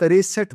63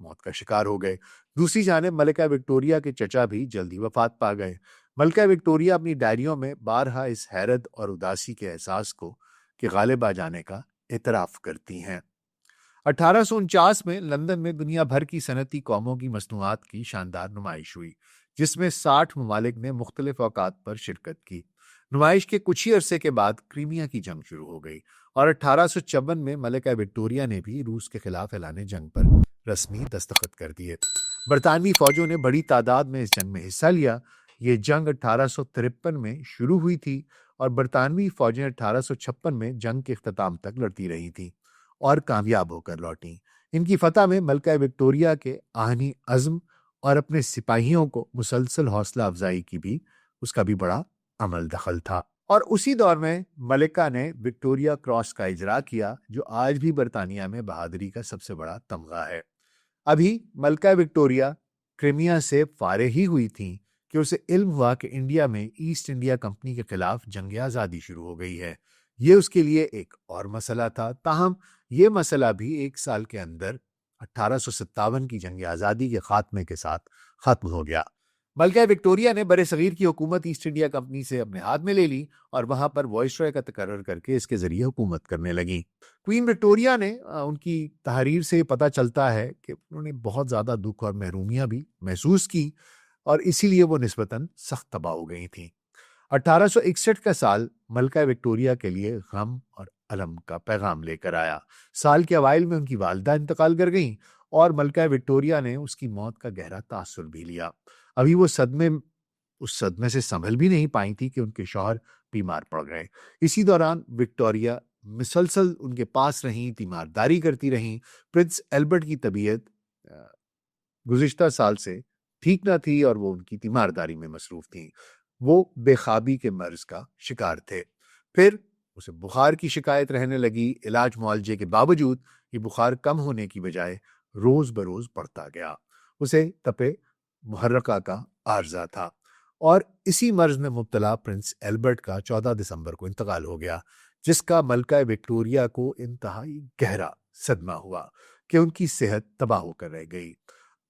موت کا شکار ہو گئے۔ دوسری جانب ملکہ وکٹوریہ کے چچا بھی جلدی وفات پا گئے۔ ملکہ وکٹوریہ اپنی ڈائریوں میں بارہا اس حیرت اور اداسی کے احساس کو کہ غالب آ جانے کا اعتراف کرتی ہیں۔ 1849 میں لندن میں دنیا بھر کی صنعتی قوموں کی مصنوعات کی شاندار نمائش ہوئی، جس میں 60 ممالک نے مختلف اوقات پر شرکت کی۔ نمائش کے کچھ ہی عرصے کے بعد کرائمیا کی جنگ شروع ہو گئی اور 1856 میں ملکہ وکٹوریہ نے بھی روس کے خلاف اعلان جنگ پر رسمی دستخط کر دیے۔ برطانوی فوجوں نے بڑی تعداد میں اس جنگ میں حصہ لیا۔ یہ جنگ 1853 میں شروع ہوئی تھی اور برطانوی فوجیں 1856 میں جنگ کے اختتام تک لڑتی رہی تھیں اور کامیاب ہو کر لوٹیں۔ ان کی فتح میں ملکہ وکٹوریہ کے آہنی عزم اور اپنے سپاہیوں کو مسلسل حوصلہ افزائی کی بھی اس کا بھی بڑا عمل دخل تھا۔ اور اسی دور میں ملکہ نے وکٹوریہ کراس کا اجرا کیا، جو آج بھی برطانیہ میں بہادری کا سب سے بڑا تمغہ ہے۔ ابھی ملکہ وکٹوریہ کرائمیا سے فارغ ہی ہوئی تھیں کہ اسے علم ہوا کہ انڈیا میں ایسٹ انڈیا کمپنی کے خلاف جنگ آزادی شروع ہو گئی ہے۔ یہ اس کے لیے ایک اور مسئلہ تھا، تاہم یہ مسئلہ بھی ایک سال کے اندر 1857 کی جنگ آزادی کے خاتمے کے ساتھ ختم ہو گیا۔ ملکہ وکٹوریہ نے برِ صغیر کی حکومت ایسٹ انڈیا کمپنی سے اپنے ہاتھ میں لے لی اور وہاں پر وائسرائے کا تقرر کر کے اس کے ذریعے حکومت کرنے لگی۔ کوئین وکٹوریہ نے ان کی تحریر سے پتہ چلتا ہے کہ انہوں نے بہت زیادہ دکھ اور محرومیاں بھی محسوس کی اور اسی لیے وہ نسبتاً سخت تباہ ہو گئی تھیں۔ 1861 کا سال ملکہ وکٹوریہ کے لیے غم اور الم کا پیغام لے کر آیا۔ سال کے اوائل میں ان کی والدہ انتقال کر گئیں اور ملکہ وکٹوریہ نے اس کی موت کا گہرا تاثر بھی لیا۔ ابھی وہ اس صدمے سے سنبھل بھی نہیں پائی تھی کہ ان کے شوہر بیمار پڑ گئے۔ اسی دوران وکٹوریہ مسلسل ان کے پاس رہیں، تیمارداری کرتی رہیں۔ پرنس ایلبرٹ کی طبیعت گزشتہ سال سے ٹھیک نہ تھی اور وہ ان کی تیمارداری میں مصروف تھیں۔ وہ بے خوابی کے مرض کا شکار تھے۔ پھر اسے بخار کی شکایت رہنے لگی۔ علاج معالجے کے باوجود یہ بخار کم ہونے کی بجائے روز بروز بڑھتا گیا۔ اسے تپے محرقہ کا عارضہ تھا اور اسی مرض میں مبتلا پرنس ایلبرٹ کا 14 دسمبر کو انتقال ہو گیا، جس کا ملکہ وکٹوریہ کو انتہائی گہرا صدمہ ہوا کہ ان کی صحت تباہ ہو کر رہ گئی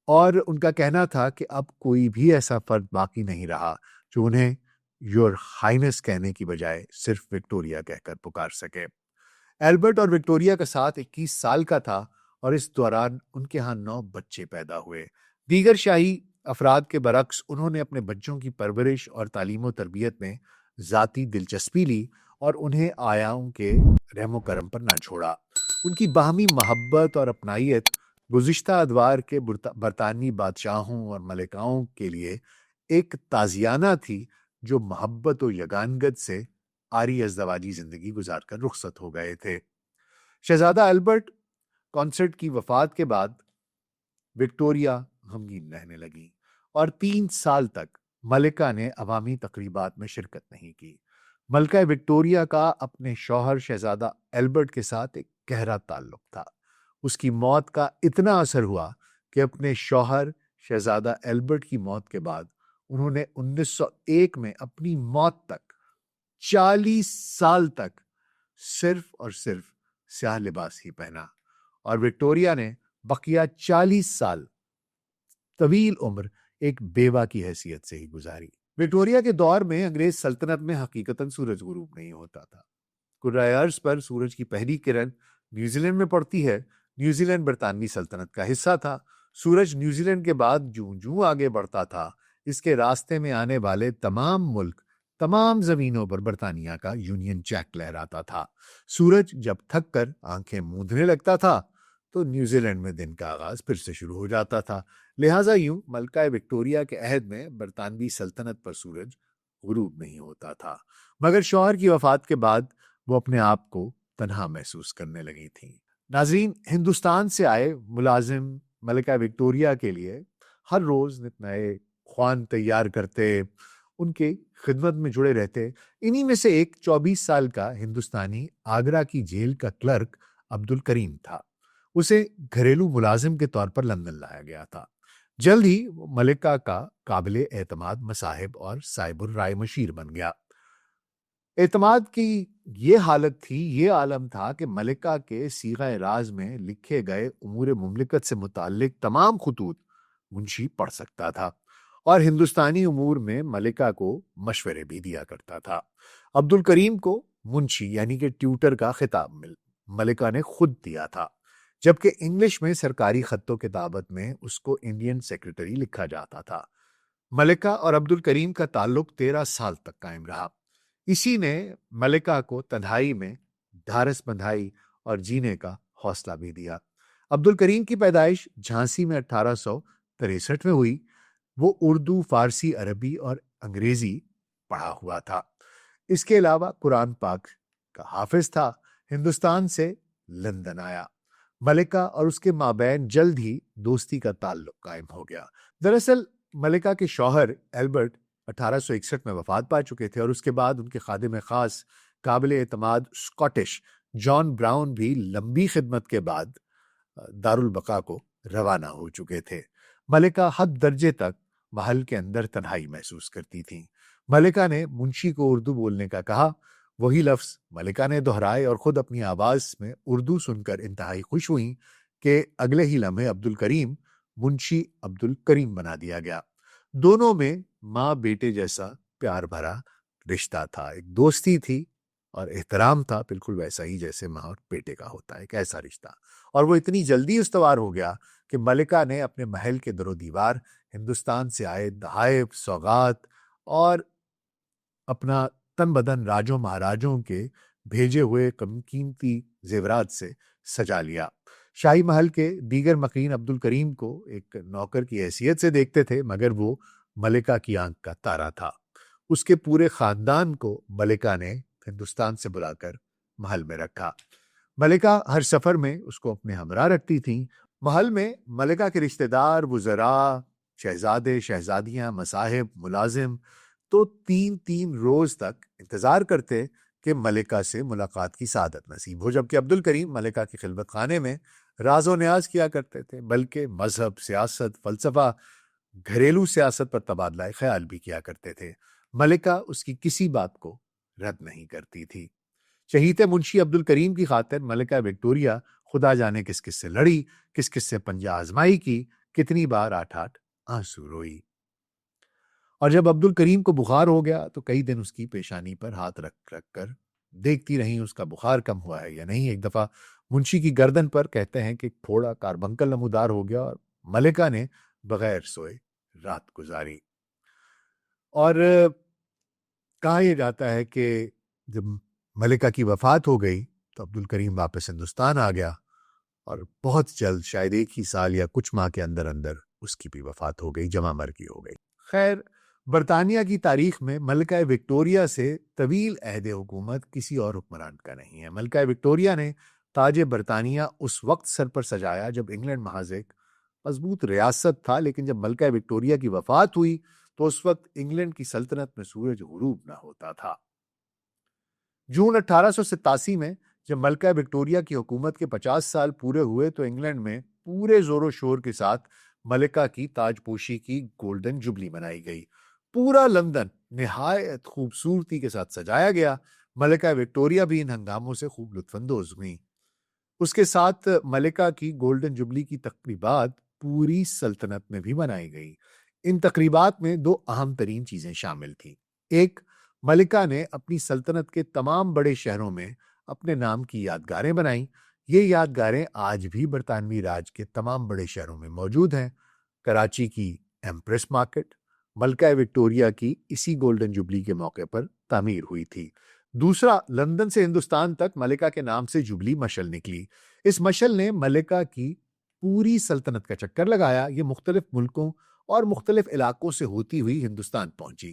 اور ان کا کہنا تھا کہ اب کوئی بھی ایسا فرد باقی نہیں رہا جو انہیں یور ہائنس کہنے کی بجائے صرف وکٹوریہ کہہ کر پکار سکے۔ ایلبرٹ اور وکٹوریہ کا ساتھ 21 سال کا تھا اور اس دوران ان کے ہاں 9 بچے پیدا ہوئے۔ دیگر شاہی افراد کے برعکس انہوں نے اپنے بچوں کی پرورش اور تعلیم و تربیت میں ذاتی دلچسپی لی اور انہیں آیاؤں کے رحم و کرم پر نہ چھوڑا۔ ان کی باہمی محبت اور اپنائیت گزشتہ ادوار کے برطانوی بادشاہوں اور ملکاؤں کے لیے ایک تازیانہ تھی، جو محبت و یگانگت سے عاری ازدواجی زندگی گزار کر رخصت ہو گئے تھے۔ شہزادہ البرٹ کانسرٹ کی وفات کے بعد وکٹوریہ غمگین رہنے لگی اور 3 سال تک ملکہ نے عوامی تقریبات میں شرکت نہیں کی۔ ملکہ وکٹوریہ کا اپنے شوہر شہزادہ البرٹ کے ساتھ ایک گہرا تعلق تھا۔ اس کی موت کا اتنا اثر ہوا کہ اپنے شوہر شہزادہ البرٹ کی موت کے بعد انہوں نے 1901 میں اپنی موت تک 40 سال تک صرف اور صرف سیاہ لباس ہی پہنا اور وکٹوریہ نے بقیہ 40 سال طویل عمر ایک بیوہ کی حیثیت سے ہی گزاری۔ وکٹوریہ کے دور میں انگریز سلطنت میں حقیقتاً سورج غروب نہیں ہوتا تھا۔ کرۂ ارض پر سورج کی پہلی کرن نیوزی لینڈ میں پڑتی ہے۔ نیوزی لینڈ برطانوی سلطنت کا حصہ تھا۔ سورج نیوزی لینڈ کے بعد جوں آگے بڑھتا تھا، اس کے راستے میں آنے والے تمام ملک، تمام زمینوں پر برطانیہ کا یونین جیک لہراتا تھا۔ سورج جب تھک کر آنکھیں موندنے لگتا تھا تو نیوزی لینڈ میں دن کا آغاز پھر سے شروع ہو جاتا تھا۔ لہٰذا یوں ملکہ وکٹوریہ کے عہد میں برطانوی سلطنت پر سورج غروب نہیں ہوتا تھا، مگر شوہر کی وفات کے بعد وہ اپنے آپ کو تنہا محسوس کرنے لگی تھیں۔ ناظرین، ہندوستان سے آئے ملازم ملکہ وکٹوریہ کے لیے ہر روز نت نئے خوان تیار کرتے، ان کے خدمت میں جڑے رہتے۔ انہی میں سے ایک 24 سال کا ہندوستانی آگرہ کی جیل کا کلرک عبد الکریم تھا۔ اسے گھریلو ملازم کے طور پر لندن لایا گیا تھا۔ جلد ہی وہ ملکہ کا قابل اعتماد مصاحب اور صاحب الرائے مشیر بن گیا۔ اعتماد کی یہ حالت تھی، یہ عالم تھا کہ ملکہ کے صیغہ راز میں لکھے گئے امور مملکت سے متعلق تمام خطوط منشی پڑھ سکتا تھا اور ہندوستانی امور میں ملکہ کو مشورے بھی دیا کرتا تھا۔ عبد الکریم کو منشی یعنی کہ ٹیوٹر کا خطاب ملکہ نے خود دیا تھا، جبکہ انگلش میں سرکاری خط و کتابت میں اس کو انڈین سیکرٹری لکھا جاتا تھا۔ ملکہ اور عبد الکریم کا تعلق 13 سال تک قائم رہا۔ اسی نے ملکہ کو تنہائی میں ڈھارس بندھائی اور جینے کا حوصلہ بھی دیا۔ عبد الکریم کی پیدائش جھانسی میں 1863 میں ہوئی۔ وہ اردو، فارسی، عربی اور انگریزی پڑھا ہوا تھا۔ اس کے علاوہ قرآن پاک کا حافظ تھا۔ ہندوستان سے لندن آیا۔ ملکہ اور اس کے مابین جلد ہی دوستی کا تعلق قائم ہو گیا۔ دراصل ملکہ کے شوہر ایلبرٹ 1861 میں وفات پا چکے تھے اور اس کے بعد ان کے خادم خاص قابل اعتماد اسکاٹش جان براؤن بھی لمبی خدمت کے بعد دارالبقا کو روانہ ہو چکے تھے۔ ملکہ حد درجے تک محل کے اندر تنہائی محسوس کرتی تھیں۔ ملکہ نے منشی کو اردو بولنے کا کہا۔ وہی لفظ ملکہ نے دہرائے اور خود اپنی آواز میں اردو سن کر انتہائی خوش ہوئیں کہ اگلے ہی لمحے عبد الکریم منشی عبد الکریم بنا دیا گیا۔ دونوں میں ماں بیٹے جیسا پیار بھرا رشتہ تھا، ایک دوستی تھی اور احترام تھا، بالکل ویسا ہی جیسے ماں اور بیٹے کا ہوتا ہے، ایک ایسا رشتہ۔ اور وہ اتنی جلدی استوار ہو گیا کہ ملکہ نے اپنے محل کے در و دیوار ہندوستان سے آئے تحائف، سوغات اور اپنا تن بدن راجوں مہاراجوں کے بھیجے ہوئے قیمتی زیورات سے سجا لیا۔ شاہی محل کے دیگر مقرین عبد الکریم کو ایک نوکر کی حیثیت سے دیکھتے تھے، مگر وہ ملکہ کی آنکھ کا تارا تھا۔ اس کے پورے خاندان کو ملکہ نے ہندوستان سے بلا کر محل میں رکھا۔ ملکہ ہر سفر میں اس کو اپنے ہمراہ رکھتی تھیں۔ محل میں ملکہ کے رشتہ دار، وزراء، شہزادے، شہزادیاں، مصاحب، ملازم تو 3 روز تک انتظار کرتے کہ ملکہ سے ملاقات کی سعادت نصیب ہو، جبکہ عبد الکریم ملکہ کی خلوت خانے میں راز و نیاز کیا کرتے تھے، بلکہ مذہب، سیاست، فلسفہ، گھریلو سیاست پر تبادلہ خیال بھی کیا کرتے تھے۔ ملکہ اس کی کسی بات کو رد نہیں کرتی تھی۔ شہید منشی عبد الکریم کی خاطر ملکہ وکٹوریہ خدا جانے کس کس سے لڑی، کس کس سے پنجہ آزمائی کی، کتنی بار آٹھ آنسو روئی۔ اور جب عبد الکریم کو بخار ہو گیا تو کئی دن اس کی پیشانی پر ہاتھ رکھ کر دیکھتی رہیں اس کا بخار کم ہوا ہے یا نہیں۔ ایک دفعہ منشی کی گردن پر کہتے ہیں کہ پھوڑا کاربنکل نمودار ہو گیا اور ملکہ نے بغیر سوئے رات گزاری۔ اور کہا یہ جاتا ہے کہ جب ملکہ کی وفات ہو گئی تو عبد الکریم واپس ہندوستان آ گیا اور بہت جلد، شاید ایک ہی سال یا کچھ ماہ کے اندر اندر اس کی بھی وفات ہو گئی، جمع مرگی ہو گئی۔ خیر، برطانیہ کی تاریخ میں ملکہ وکٹوریہ سے طویل عہد حکومت کسی اور حکمران کا نہیں ہے۔ ملکہ وکٹوریہ نے تاج برطانیہ اس وقت سر پر سجایا جب انگلینڈ محض ایک مضبوط ریاست تھا، لیکن جب ملکہ وکٹوریہ کی وفات ہوئی تو اس وقت انگلینڈ کی سلطنت میں سورج غروب نہ ہوتا تھا۔ جون 1887 میں جب ملکہ وکٹوریہ کی حکومت کے 50 سال پورے ہوئے تو انگلینڈ میں پورے زور و شور کے ساتھ ملکہ کی تاج پوشی کی گولڈن جوبلی منائی گئی۔ پورا لندن نہایت خوبصورتی کے ساتھ سجایا گیا۔ ملکہ وکٹوریہ بھی ان ہنگاموں سے خوب لطف اندوز ہوئیں۔ اس کے ساتھ ملکہ کی گولڈن جوبلی کی تقریبات پوری سلطنت میں بھی منائی گئی۔ ان تقریبات میں 2 اہم ترین چیزیں شامل تھیں۔ ایک، ملکہ نے اپنی سلطنت کے تمام بڑے شہروں میں اپنے نام کی یادگاریں بنائیں۔ یہ یادگاریں آج بھی برطانوی راج کے تمام بڑے شہروں میں موجود ہیں۔ کراچی کی ایمپریس مارکیٹ ملکہ وکٹوریہ کی اسی گولڈن جوبلی کے موقع پر تعمیر ہوئی تھی۔ دوسرا، لندن سے ہندوستان تک ملکہ کے نام سے جوبلی مشل نکلی۔ اس مشل نے ملکہ کی پوری سلطنت کا چکر لگایا۔ یہ مختلف ملکوں اور مختلف علاقوں سے ہوتی ہوئی ہندوستان پہنچی۔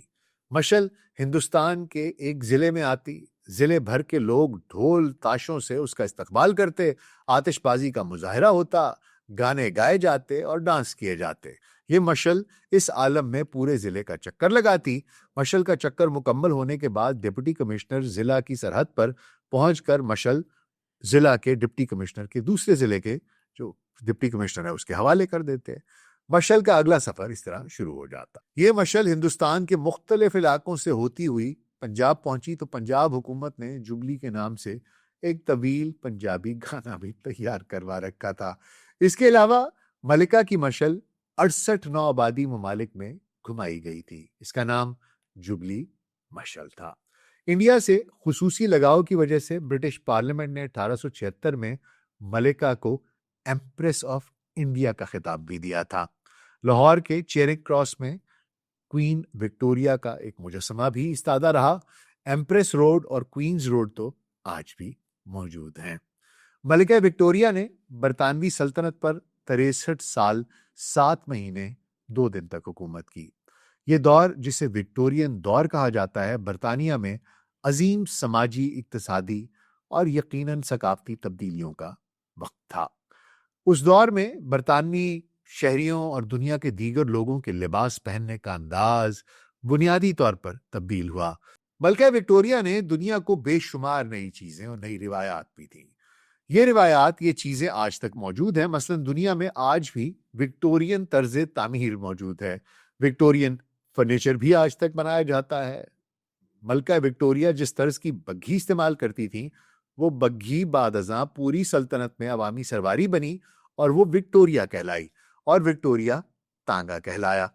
مشل ہندوستان کے ایک ضلع میں آتی، ضلع بھر کے لوگ ڈھول تاشوں سے اس کا استقبال کرتے، آتش بازی کا مظاہرہ ہوتا، گانے گائے جاتے اور ڈانس کیے جاتے۔ یہ مشل اس عالم میں پورے ضلع کا چکر لگاتی۔ مشل کا چکر مکمل ہونے کے بعد ڈپٹی کمشنر ضلع کی سرحد پر پہنچ کر مشل ضلع کے ڈپٹی کمشنر کے دوسرے ضلع کے جو ڈپٹی کمشنر ہے اس کے حوالے کر دیتے۔ مشل کا اگلا سفر اس طرح شروع ہو جاتا۔ یہ مشل ہندوستان کے مختلف علاقوں سے ہوتی ہوئی پنجاب پہنچی تو پنجاب حکومت نے جبلی کے نام سے ایک طویل پنجابی گانا بھی تیار کروا رکھا تھا۔ اس کے علاوہ ملکہ کی مشل 68 نو آبادی ممالک میں گھمائی گئی تھی۔ اس کا نام جبلی مشل تھا۔ انڈیا سے خصوصی لگاؤ کی وجہ سے برٹش پارلیمنٹ نے 1876 میں ملکہ کو ایمپریس آف انڈیا کا خطاب بھی دیا تھا۔ لاہور کے چیرنگ کراس میں کوئین وکٹوریا کا ایک مجسمہ بھی ایستادہ رہا۔ ایمپریس روڈ اور کوئینز روڈ تو آج بھی موجود ہیں۔ ملکہ وکٹوریا نے برطانوی سلطنت پر 63 سال 7 مہینے 2 دن تک حکومت کی۔ یہ دور، جسے وکٹورین دور کہا جاتا ہے، برطانیہ میں عظیم سماجی، اقتصادی اور یقیناً ثقافتی تبدیلیوں کا وقت تھا۔ اس دور میں برطانوی شہریوں اور دنیا کے دیگر لوگوں کے لباس پہننے کا انداز بنیادی طور پر تبدیل ہوا۔ ملکہ وکٹوریا نے دنیا کو بے شمار نئی چیزیں اور نئی روایات بھی دیں۔ یہ روایات، یہ چیزیں آج تک موجود ہیں۔ مثلا دنیا میں آج بھی وکٹورین طرز تعمیر موجود ہے۔ وکٹورین فرنیچر بھی آج تک بنایا جاتا ہے۔ ملکہ وکٹوریا جس طرز کی بگھی استعمال کرتی تھیں، وہ بگھی بعد ازاں پوری سلطنت میں عوامی سرواری بنی اور وہ وکٹوریا کہلائی، اور وکٹوریا تانگا کہلایا۔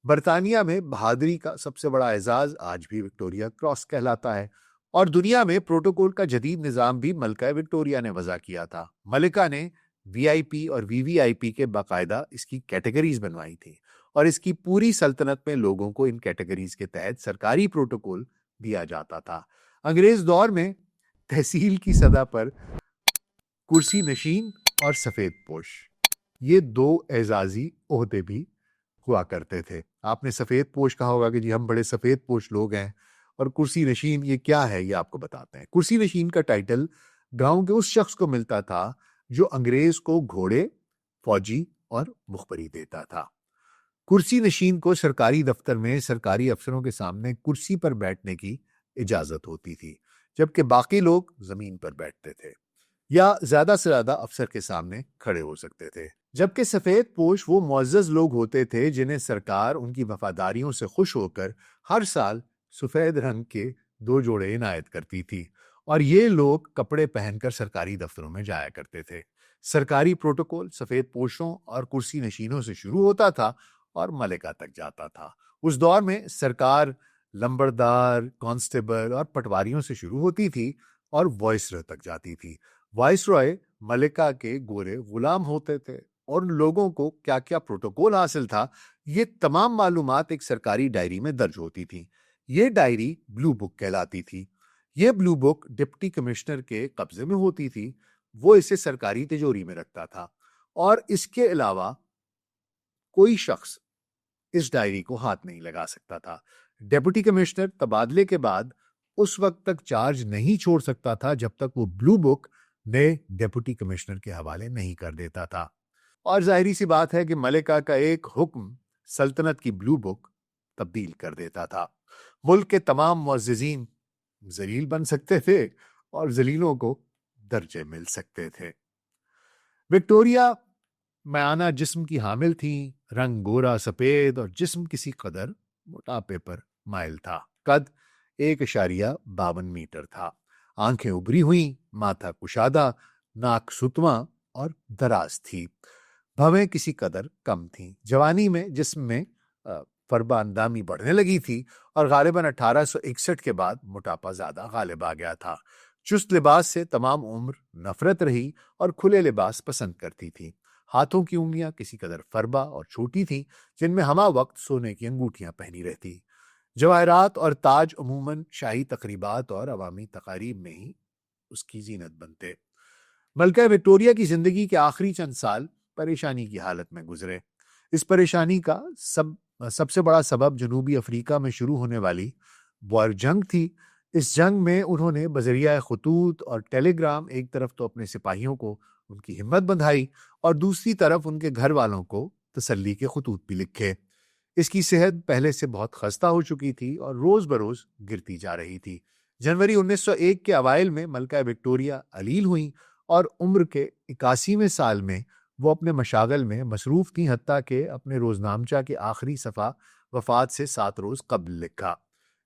برطانیہ میں بہادری کا سب سے بڑا اعزاز آج بھی وکٹوریا کراس کہلاتا ہے، اور دنیا میں پروٹوکول کا جدید نظام بھی ملکہ وکٹوریا نے وضع کیا تھا۔ ملکہ نے وی آئی پی اور وی وی آئی پی کے باقاعدہ اس کی کیٹیگریز بنوائی تھی، اور اس کی پوری سلطنت میں لوگوں کو ان کیٹیگریز کے تحت سرکاری پروٹوکول دیا جاتا تھا۔ انگریز دور میں تحصیل کی سطح پر کرسی نشین اور سفید پوش، یہ 2 اعزازی عہدے بھی ہوا کرتے تھے۔ آپ نے سفید پوش کہا ہوگا کہ جی ہم بڑے سفید پوش لوگ ہیں، اور کرسی نشین یہ کیا ہے، یہ آپ کو بتاتے ہیں۔ کرسی نشین کا ٹائٹل گاؤں کے اس شخص کو ملتا تھا جو انگریز کو گھوڑے، فوجی اور مخبری دیتا تھا۔ کرسی نشین کو سرکاری دفتر میں سرکاری افسروں کے سامنے کرسی پر بیٹھنے کی اجازت ہوتی تھی، جبکہ باقی لوگ زمین پر بیٹھتے تھے یا زیادہ سے زیادہ افسر کے سامنے کھڑے ہو سکتے تھے۔ جبکہ سفید پوش وہ معزز لوگ ہوتے تھے جنہیں سرکار ان کی وفاداریوں سے خوش ہو کر ہر سال سفید رنگ کے 2 جوڑے عنایت کرتی تھی، اور یہ لوگ کپڑے پہن کر سرکاری دفتروں میں جایا کرتے تھے۔ سرکاری پروٹوکول سفید پوشوں اور کرسی نشینوں سے شروع ہوتا تھا اور ملکہ تک جاتا تھا۔ اس دور میں سرکار لمبردار، کانسٹیبل اور پٹواریوں سے شروع ہوتی تھی اور وائسرائے تک جاتی تھی۔ وائسرائے ملکہ کے گورے غلام ہوتے تھے، اور ان لوگوں کو کیا کیا پروٹوکول حاصل تھا، یہ تمام معلومات ایک سرکاری ڈائری میں درج ہوتی تھی۔ یہ ڈائری بلو بک کہلاتی تھی۔ یہ بلو بک ڈپٹی کمشنر کے قبضے میں ہوتی تھی، وہ اسے سرکاری تجوری میں رکھتا تھا، اور اس کے علاوہ کوئی شخص اس ڈائری کو ہاتھ نہیں لگا سکتا تھا۔ ڈپٹی کمشنر تبادلے کے بعد اس وقت تک چارج نہیں چھوڑ سکتا تھا جب تک وہ بلو بک نئے ڈپٹی کمشنر کے حوالے نہیں کر دیتا تھا۔ اور ظاہری سی بات ہے کہ ملکہ کا ایک حکم سلطنت کی بلو بک تبدیل کر دیتا تھا۔ ملک کے تمام معززین ذلیل بن سکتے تھے اور ذلیلوں کو درجے مل سکتے تھے۔ وکٹوریا میانہ جسم کی حامل تھیں، رنگ گورا سفید اور جسم کسی قدر موٹاپے پر مائل تھا۔ قد 1.52 میٹر تھا۔ آنکھیں ابری ہوئیں، ماتھا کشادہ، ناک ستواں اور دراز تھی۔ بھویں کسی قدر کم تھیں۔ جوانی میں جسم میں فربہ اندامی بڑھنے لگی تھی، اور غالباً 1861 کے بعد موٹاپا زیادہ غالب آ گیا تھا۔ چست لباس سے تمام عمر نفرت رہی اور کھلے لباس پسند کرتی تھی۔ ہاتھوں کی انگلیاں کسی قدر فربہ اور چھوٹی تھیں، جن میں ہمہ وقت سونے کی انگوٹھیاں پہنی رہتی۔ جواہرات اور تاج عموماً شاہی تقریبات اور عوامی تقاریب میں ہی اس کی زینت بنتے۔ ملکہ وکٹوریا کی زندگی کے آخری چند سال پریشانی کی حالت میں گزرے۔ اس پریشانی کا سب سے بڑا سبب جنوبی افریقہ میں شروع ہونے والی بوئر جنگ تھی۔ اس جنگ میں انہوں نے بذریعہ خطوط اور ٹیلی گرام ایک طرف تو اپنے سپاہیوں کو ان کی ہمت بندھائی، اور دوسری طرف ان کے گھر والوں کو تسلی کے خطوط بھی لکھے۔ اس کی صحت پہلے سے بہت خستہ ہو چکی تھی اور روز بروز گرتی جا رہی تھی۔ جنوری 1901 کے اوائل میں ملکہ وکٹوریا علیل ہوئیں، اور عمر کے 81ویں سال میں وہ اپنے مشاغل میں مصروف تھیں، حتیٰ کہ اپنے روزنامچہ کے آخری صفحہ وفات سے 7 روز قبل لکھا۔